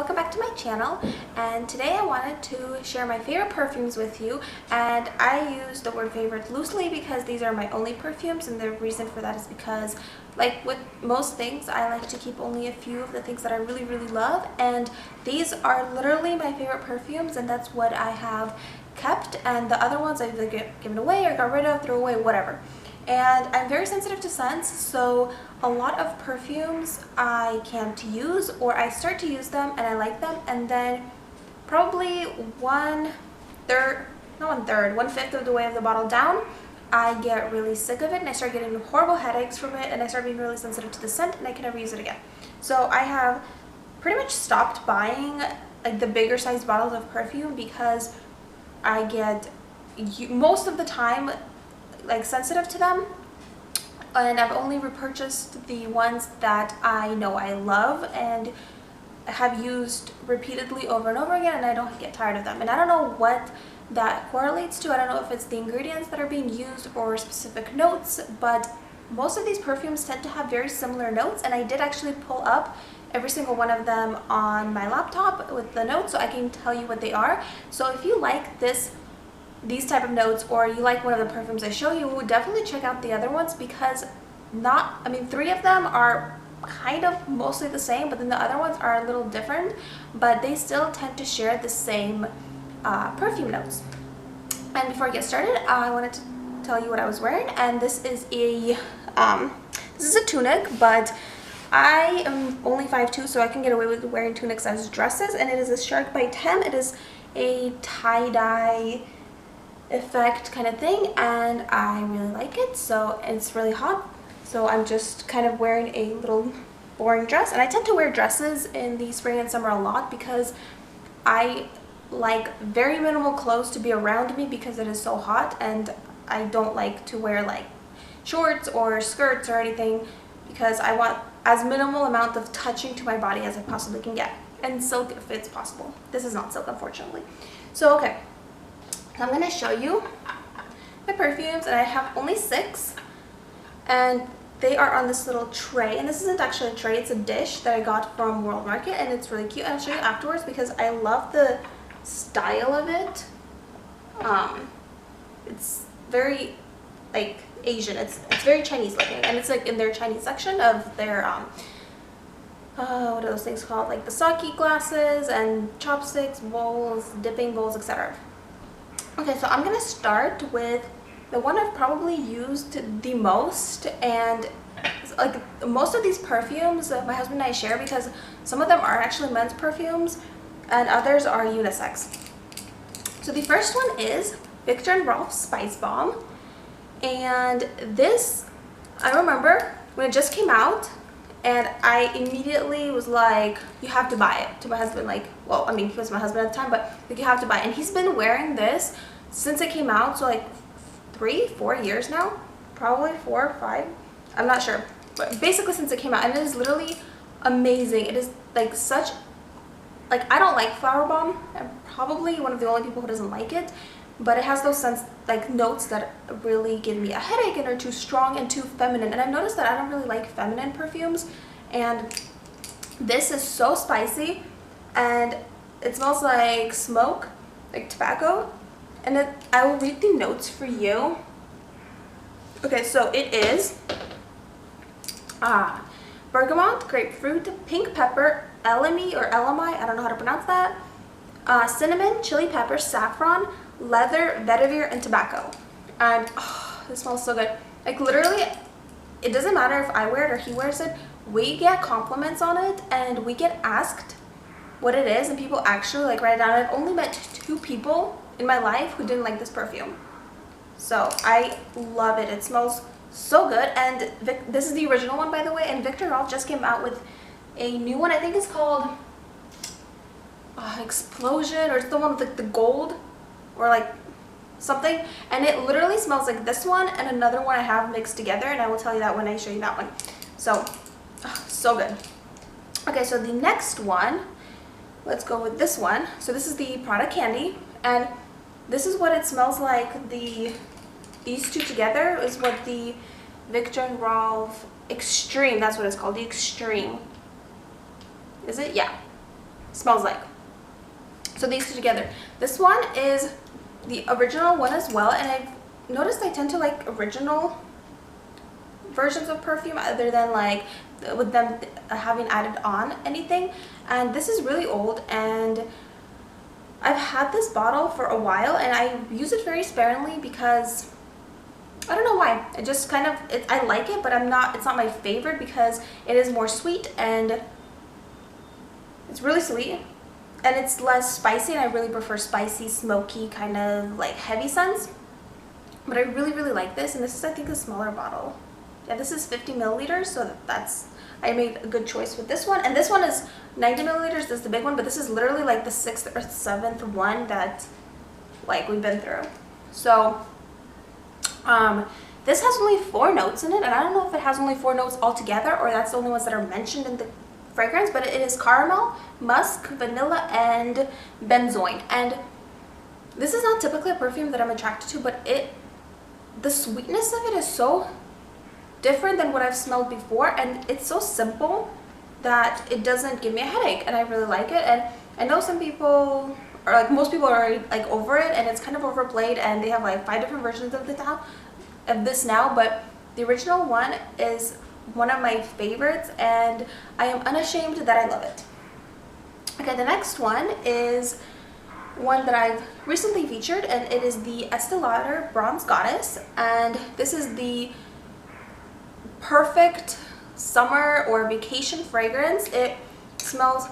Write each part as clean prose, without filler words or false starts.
welcome back to my channel, and today I wanted to share my favorite perfumes with you. And I use the word favorite loosely because these are my only perfumes, and the reason for that is because, like with most things, I like to keep only a few of the things that I really love, and these are literally my favorite perfumes, and that's what I have kept, and the other ones I've either given away or got rid of, threw away, whatever. And I'm very sensitive to scents, so a lot of perfumes I can't use, or I start to use them and I like them, and then probably one fifth of the way of the bottle down, I get really sick of it and I start getting horrible headaches from it, and I start being really sensitive to the scent and I can never use it again. So I have pretty much stopped buying like the bigger size bottles of perfume because I get most of the time like sensitive to them, and I've only repurchased the ones that I know I love and have used repeatedly over and over again, and I don't get tired of them. And I don't know what that correlates to. I don't know if it's the ingredients that are being used or specific notes, but most of these perfumes tend to have very similar notes, and I did actually pull up every single one of them on my laptop with the notes so I can tell you what they are. So if you like these type of notes, or you like one of the perfumes I show you, definitely check out the other ones, because three of them are kind of mostly the same, but then the other ones are a little different, but they still tend to share the same perfume notes. And before I get started, I wanted to tell you what I was wearing, and this is a tunic, but I am only 5'2", so I can get away with wearing tunics as dresses, and it is a Shark by Tem. It is a tie-dye effect kind of thing, and I really like it. So it's really hot, so I'm just kind of wearing a little boring dress, and I tend to wear dresses in the spring and summer a lot because I like very minimal clothes to be around me because it is so hot, and I don't like to wear like shorts or skirts or anything because I want as minimal amount of touching to my body as I possibly can get, and silk if it's possible. This is not silk, unfortunately. So okay, I'm going to show you my perfumes, and I have only 6, and they are on this little tray, and this isn't actually a tray, it's a dish that I got from World Market, and it's really cute. I'll show you afterwards because I love the style of it. It's very like Asian, it's very Chinese looking, and it's like in their Chinese section of their what are those things called, like the sake glasses and chopsticks, bowls, dipping bowls, etc. Okay, so I'm going to start with the one I've probably used the most, and like most of these perfumes my husband and I share because some of them are actually men's perfumes and others are unisex. So the first one is Viktor & Rolf Spice Bomb, and this, I remember when it just came out, and I immediately was like, you have to buy it, to my husband. Like, well, I mean, he was my husband at the time, but like, you have to buy it. And he's been wearing this since it came out, so like 3-4 years now, probably 4 or 5, I'm not sure, but basically since it came out, and it is literally amazing. It is like such, like, I don't like Flower Bomb. I'm probably one of the only people who doesn't like it, but it has those scents, like notes that really give me a headache and are too strong and too feminine. And I've noticed that I don't really like feminine perfumes, and this is so spicy, and it smells like smoke, like tobacco. And I will read the notes for you. Okay, so it is bergamot, grapefruit, pink pepper, elemi or elemi, I don't know how to pronounce that, cinnamon, chili pepper, saffron, leather, vetiver, and tobacco. And this smells so good. Like literally, it doesn't matter if I wear it or he wears it, we get compliments on it, and we get asked what it is, and people actually like write it down. I've only met 2 people in my life who didn't like this perfume, so I love it. It smells so good, and this is the original one, by the way, and Viktor & Rolf just came out with a new one. I think it's called Explosion, or it's the one with like the gold or like something, and it literally smells like this one and another one I have mixed together, and I will tell you that when I show you that one. So so good. Okay, so the next one, let's go with this one. So this is the Prada Candy, and this is what it smells like. These two together is what the Viktor & Rolf Extreme, that's what it's called, the Extreme. Is it? Yeah. smells like. So these two together. This one is the original one as well, and I've noticed I tend to like original versions of perfume other than like with them having added on anything. And this is really old, and I've had this bottle for a while, and I use it very sparingly because I don't know why. It just kind of, I like it, but it's not my favorite because it is more sweet, and it's really sweet, and it's less spicy, and I really prefer spicy, smoky, kind of like heavy scents. But I really, really like this, and this is, I think, a smaller bottle. Yeah, this is 50 milliliters, so I made a good choice with this one. And this one is 90 milliliters, this is the big one, but this is literally like the 6th or 7th one that like we've been through. So this has only 4 notes in it, and I don't know if it has only 4 notes altogether or that's the only ones that are mentioned in the fragrance, but it is caramel, musk, vanilla, and benzoin. And this is not typically a perfume that I'm attracted to, but the sweetness of it is so different than what I've smelled before, and it's so simple that it doesn't give me a headache, and I really like it. And I know some people, or like most people, are like over it, and it's kind of overplayed, and they have like 5 different versions of this now, but the original one is one of my favorites, and I am unashamed that I love it. Okay, the next one is one that I've recently featured, and it is the Estee Lauder Bronze Goddess, and this is the perfect summer or vacation fragrance. It smells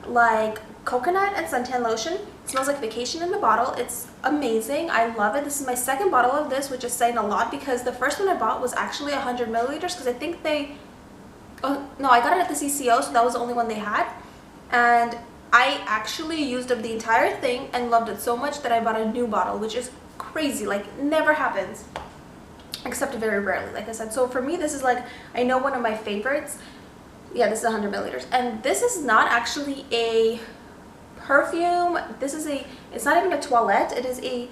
like coconut and suntan lotion. It smells like vacation in a bottle. It's amazing. I love it. This is my 2nd bottle of this, which is saying a lot because the first one I bought was actually 100 milliliters because I think no, I got it at the CCO, so that was the only one they had. And I actually used up the entire thing and loved it so much that I bought a new bottle, which is crazy. Like, never happens, except very rarely, like I said. So for me, this is like, I know, one of my favorites. Yeah, this is 100 milliliters, and this is not actually a perfume. It's not even a toilette. It is a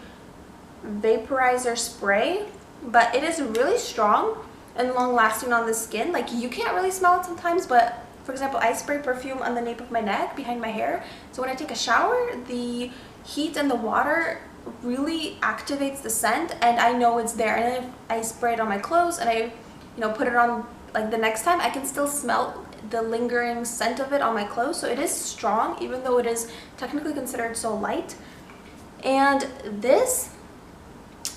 vaporizer spray, but it is really strong and long lasting on the skin. Like, you can't really smell it sometimes, but for example, I spray perfume on the nape of my neck behind my hair, so when I take a shower, the heat and the water really activates the scent, and I know it's there. And if I spray it on my clothes and I put it on like the next time, I can still smell the lingering scent of it on my clothes. So it is strong, even though it is technically considered so light. And this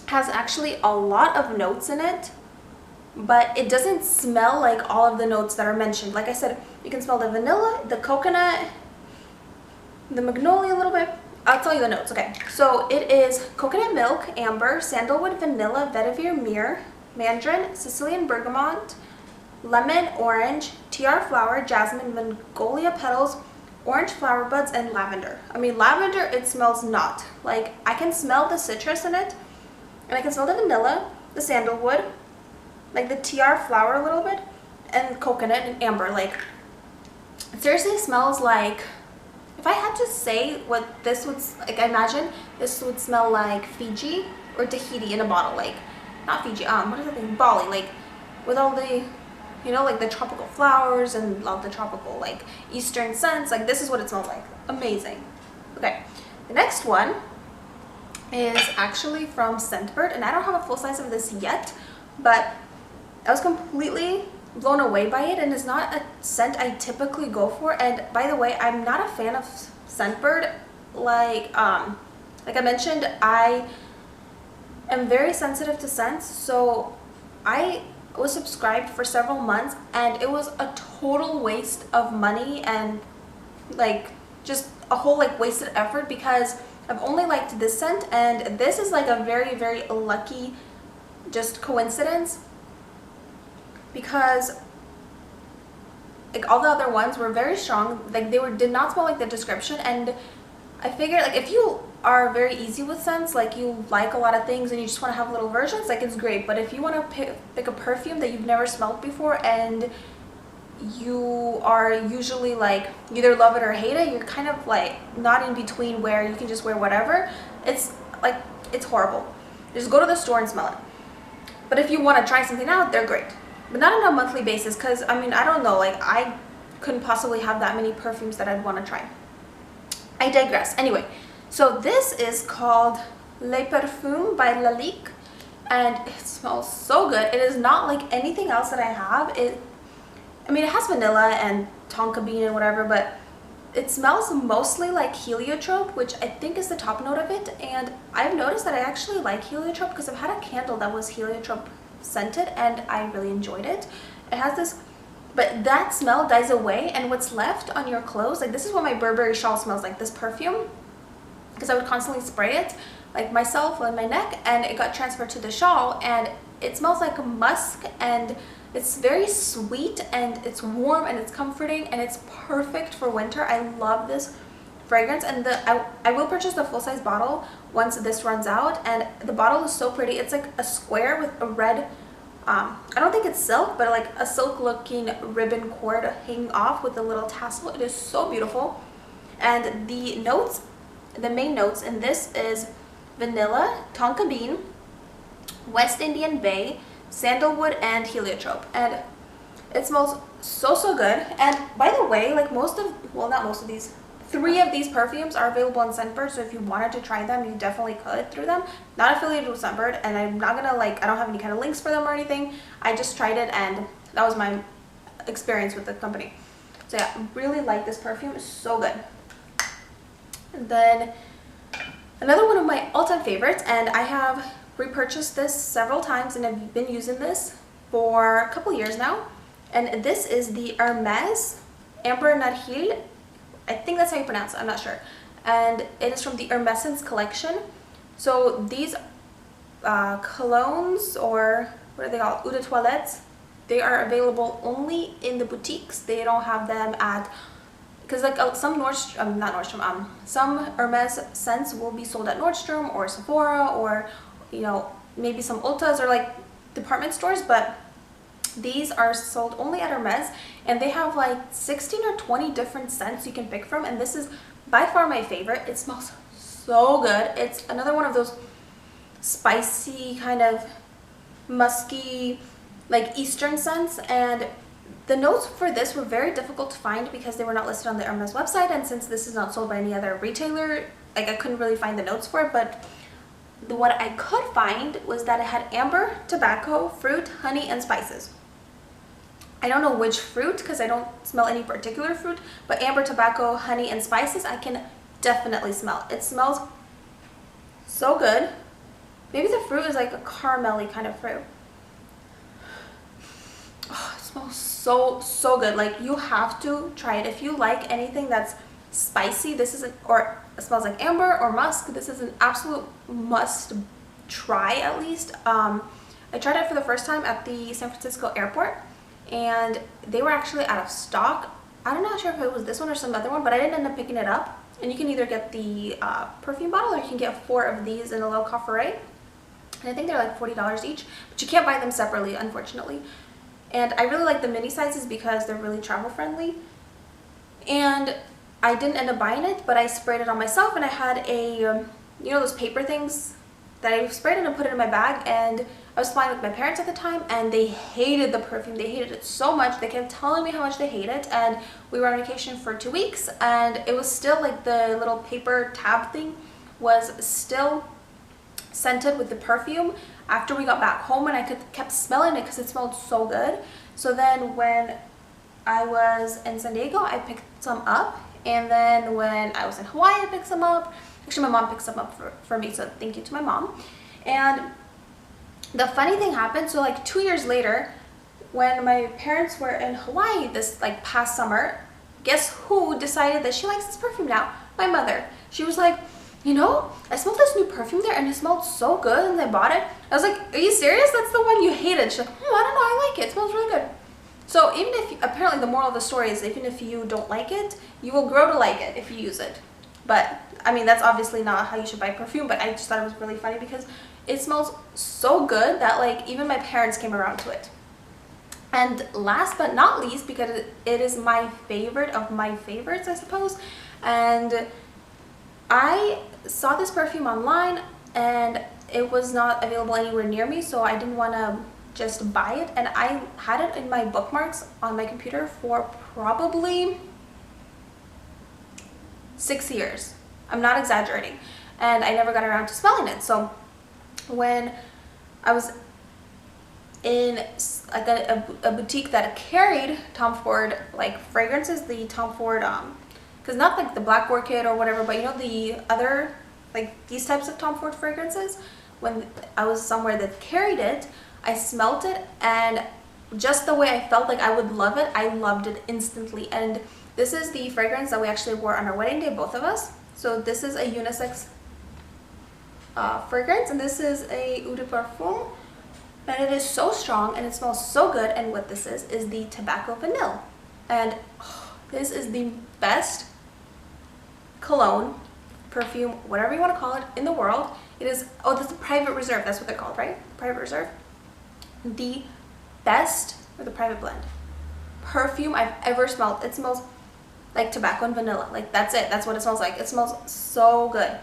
has actually a lot of notes in it, but it doesn't smell like all of the notes that are mentioned. Like I said, you can smell the vanilla, the coconut, the magnolia a little bit. I'll tell you the notes. Okay, so it is coconut milk, amber, sandalwood, vanilla, vetiver, myrrh, mandarin, Sicilian bergamot, lemon, orange, tiara flower, jasmine, magnolia petals, orange flower buds, and lavender. I mean, lavender, it smells not. Like, I can smell the citrus in it, and I can smell the vanilla, the sandalwood, like the tiara flower a little bit, and coconut and amber. Like, it seriously smells like, if I had to say what this would, like, I imagine this would smell like Fiji or Tahiti in a bottle. Like, not Fiji, what is that thing? Bali, like, with all the, like the tropical flowers and all the tropical, like, Eastern scents. Like, this is what it smells like. Amazing. Okay, the next one is actually from Scentbird, and I don't have a full size of this yet, but I was completely blown away by it, and it's not a scent I typically go for. And by the way, I'm not a fan of Scentbird. Like I mentioned, I am very sensitive to scents, so I was subscribed for several months, and it was a total waste of money and like just a whole like wasted effort, because I've only liked this scent, and this is like a very, very lucky just coincidence, because like all the other ones were very strong. Like, they did not smell like the description, and I figured, like, if you are very easy with scents, like you like a lot of things and you just want to have little versions, like, it's great. But if you want to pick a perfume that you've never smelled before, and you are usually like, you either love it or hate it, you're kind of like not in between where you can just wear whatever, it's like, it's horrible. Just go to the store and smell it. But if you want to try something out, they're great. But not on a monthly basis, because I mean, I don't know, like, I couldn't possibly have that many perfumes that I'd want to try. I digress. Anyway, so this is called Les Perfumes by Lalique, and it smells so good. It is not like anything else that I have. I mean, it has vanilla and tonka bean and whatever, but it smells mostly like heliotrope, which I think is the top note of it. And I've noticed that I actually like heliotrope because I've had a candle that was heliotrope scented and I really enjoyed it. It has this, but that smell dies away, and what's left on your clothes, like this is what my Burberry shawl smells like, this perfume, because I would constantly spray it, like myself on my neck, and it got transferred to the shawl, and it smells like musk, and it's very sweet, and it's warm, and it's comforting, and it's perfect for winter. I love this fragrance, and I will purchase the full-size bottle once this runs out, and the bottle is so pretty. It's like a square with a red, I don't think it's silk, but like a silk looking ribbon cord hanging off with a little tassel. It is so beautiful. And the notes, the main notes in this is vanilla, tonka bean, West Indian bay, sandalwood, and heliotrope. And it smells so good. And by the way, like most of, well, not most of these, 3 of these perfumes are available on Scentbird, so if you wanted to try them, you definitely could through them. Not affiliated with Scentbird, and I'm not gonna like, I don't have any kind of links for them or anything. I just tried it, and that was my experience with the company. So yeah, really like this perfume. It's so good. And then another one of my all-time favorites, and I have repurchased this several times, and I've been using this for a couple years now. And this is the Hermes Amber Narghile. I think that's how you pronounce it, I'm not sure. And it is from the Hermescence collection. So these colognes, or what are they called, eau de toilettes, they are available only in the boutiques. They don't have them at, because like some Nordstrom, not Nordstrom, some Hermes scents will be sold at Nordstrom or Sephora, or you know, maybe some Ultas or like department stores, but these are sold only at Hermes, and they have like 16 or 20 different scents you can pick from, and this is by far my favorite. It smells so good. It's another one of those spicy, kind of musky, like Eastern scents, and the notes for this were very difficult to find because they were not listed on the Hermes website, and since this is not sold by any other retailer, like I couldn't really find the notes for it, but what I could find was that it had amber, tobacco, fruit, honey, and spices. I don't know which fruit because I don't smell any particular fruit, but amber, tobacco, honey, and spices I can definitely smell. It smells so good. Maybe the fruit is like a caramelly kind of fruit. Oh, it smells so good. Like, you have to try it. If you like anything that's spicy, this is or it smells like amber or musk, this is an absolute must try at least. I tried it for the first time at the San Francisco airport, and they were actually out of stock. I'm not sure if it was this one or some other one, but I didn't end up picking it up. And you can either get the perfume bottle, or you can get 4 of these in a little coffret. And I think they're like $40 each, but you can't buy them separately, unfortunately. And I really like the mini sizes because they're really travel friendly. And I didn't end up buying it, but I sprayed it on myself, and I had a, you know, those paper things that I sprayed it and put it in my bag, and I was flying with my parents at the time, and they hated the perfume. They hated it so much. They kept telling me how much they hate it, and we were on vacation for 2 weeks, and it was still like the little paper tab thing was still scented with the perfume after we got back home, and I kept smelling it because it smelled so good. So then when I was in San Diego, I picked some up, and then when I was in Hawaii, I picked some up. Actually, my mom picked some up for me, so thank you to my mom. And the funny thing happened, so like 2 years later, when my parents were in Hawaii this like past summer, guess who decided that she likes this perfume now? My mother. She was like, you know, I smelled this new perfume there, and it smelled so good, and I bought it. I was like, are you serious? That's the one you hated. She's like, I don't know, I like it. It smells really good. So even if, apparently the moral of the story is, even if you don't like it, you will grow to like it if you use it. But, I mean, that's obviously not how you should buy perfume, but I just thought it was really funny because it smells so good that, like, even my parents came around to it. And last but not least, because it is my favorite of my favorites, I suppose, and I saw this perfume online, and it was not available anywhere near me, so I didn't want to just buy it, and I had it in my bookmarks on my computer for probably 6 years. I'm not exaggerating. And I never got around to smelling it. So when I was in like a boutique that carried Tom Ford like fragrances, the Tom Ford because not like the Black Orchid or whatever, but you know the other like these types of Tom Ford fragrances, when I was somewhere that carried it, I smelt it, and just the way I felt like I would love it, I loved it instantly. And this is the fragrance that we actually wore on our wedding day, both of us. So this is a unisex fragrance, and this is a eau de parfum, and it is so strong and it smells so good. And what this is the tobacco vanilla, and this is the best cologne, perfume, whatever you want to call it, in the world. It is, oh, this is Private Reserve, that's what they're called, right? Private Reserve. The best, or the Private Blend, perfume I've ever smelled. It smells like tobacco and vanilla. Like, that's it. That's what it smells like. It smells so good.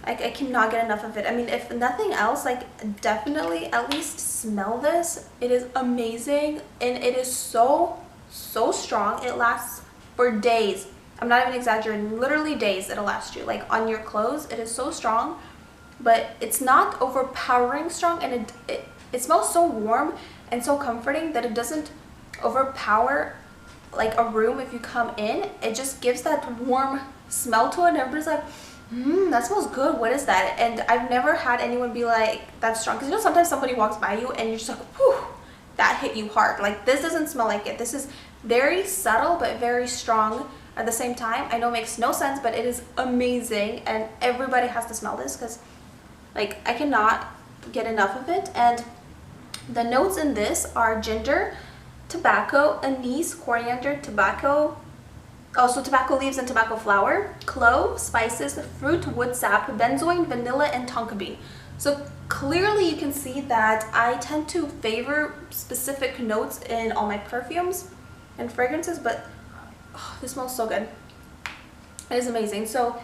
I cannot get enough of it. I mean, if nothing else, like, definitely at least smell this. It is amazing, and it is so strong. It lasts for days. I'm not even exaggerating. Literally days it'll last you, like on your clothes. It is so strong, but it's not overpowering strong, and it smells so warm and so comforting that it doesn't overpower like a room if you come in. It just gives that warm smell to it, and everybody's like, that smells good, what is that? And I've never had anyone be like, that's strong. Because you know, sometimes somebody walks by you and you're just like, whew, that hit you hard. Like, this doesn't smell like it. This is very subtle but very strong at the same time. I know it makes no sense, but it is amazing, and everybody has to smell this because like I cannot get enough of it. And the notes in this are ginger, tobacco, anise, coriander, tobacco, also tobacco leaves and tobacco flower, clove, spices, fruit, wood sap, benzoin, vanilla, and tonka bean. So clearly you can see that I tend to favor specific notes in all my perfumes and fragrances, but this smells so good. It is amazing. So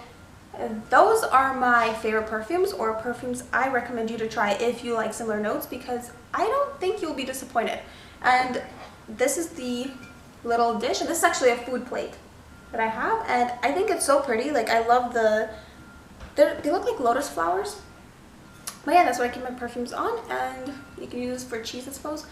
those are my favorite perfumes, or perfumes I recommend you to try if you like similar notes, because I don't think you'll be disappointed. And this is the little dish, and this is actually a food plate that I have, and I think it's so pretty. Like, I love they look like lotus flowers. But yeah, that's what I keep my perfumes on, and you can use for cheese, I suppose.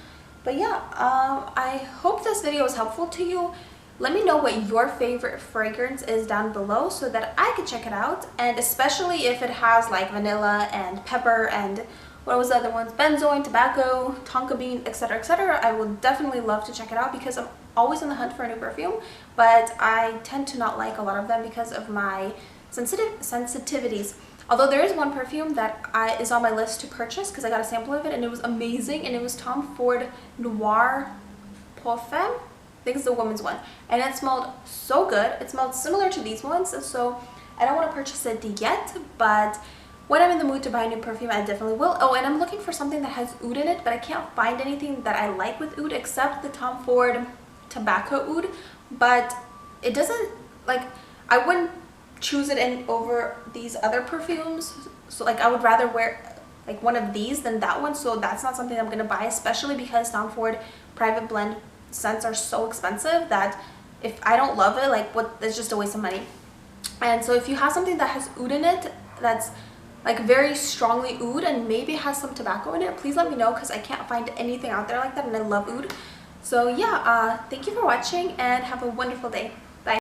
But yeah, I hope this video was helpful to you. Let me know what your favorite fragrance is down below so that I could check it out, and especially if it has like vanilla and pepper and what was the other ones, benzoin, tobacco, tonka bean, etc, etc. I will definitely love to check it out because I'm always on the hunt for a new perfume, but I tend to not like a lot of them because of my sensitivities. Although there is one perfume that is on my list to purchase because I got a sample of it and it was amazing, and it was Tom Ford Noir Parfum. I think it's the woman's one, and it smelled so good. It smelled similar to these ones, so I don't want to purchase it yet, but when I'm in the mood to buy a new perfume, I definitely will. Oh, and I'm looking for something that has oud in it, but I can't find anything that I like with oud except the Tom Ford Tobacco Oud, but it doesn't, like, I wouldn't choose it in over these other perfumes. So like, I would rather wear like one of these than that one, so that's not something I'm gonna buy, especially because Tom Ford Private Blend scents are so expensive that if I don't love it, like, what, it's just a waste of money. And so if you have something that has oud in it, that's like very strongly oud and maybe has some tobacco in it, please let me know because I can't find anything out there like that, and I love oud. So yeah, thank you for watching and have a wonderful day.